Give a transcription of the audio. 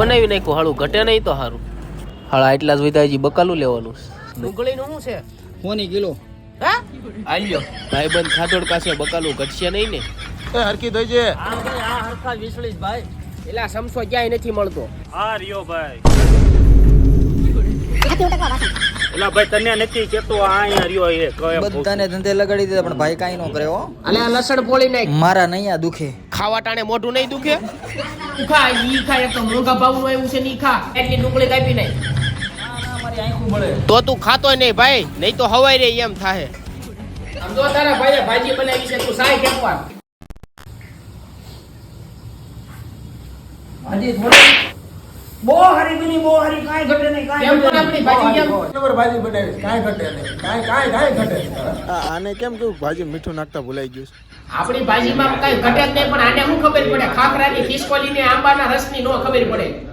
બનાવી નાખ્યું હાલું ઘટે નહીં તો સારું હાળા એટલા જ વધ્યા હજી બકાલું લેવાનું ડુંગળીનું શું છે કોની કિલો હા આલ્યો ભાઈબંધ ખાધોડ પાસે બકાલું ઘટશે નહીં ને હરકી થઈ છે હા ભાઈ આ હરખા વિસળીશ ભાઈ એલા સમસો ક્યાંય નથી મળતો હા રિયો ભાઈ એલા ભાઈ તને નથી કેતો આ અહીંયા રિયો એ કહે બધાને ધંધે લગાડી દીધા પણ ભાઈ કાઈ નો કરે હો અલે આ લસણ ફોલી નાખ મારા નહીં આ દુખે ખાવા ટાણે મોઢું નહીં દુખે ખા ઈ ખા એક તો મોંઘા ભાવનું આવ્યું છે ની ખા એટલી ડુંગળી કાપી નાખ તો તું ખાતોય નહીં ભાઈ નહીં તો હવાઈ રે એમ થાહે આમ તો તારા ભાઈએ ભાજી બનાવી છે તું સાય કેપવા ભાજી થોડી બો હરી બની બો હરી કાઈ ઘટે નહીં કાઈ કેમ પણ આપણી ભાજી કેમ નંબર ભાજી બનાવી કાઈ ઘટે નહીં કાઈ ઘટે આને કેમ કેવું ભાજી મીઠું નાખતા ભૂલાઈ ગયું આપણી ભાજીમાં કઈ ઘટે જ નહીં પણ આને શું ખબર પડે ખાખરાની ખિસકોલીને આંબાના રસની નો ખબર પડે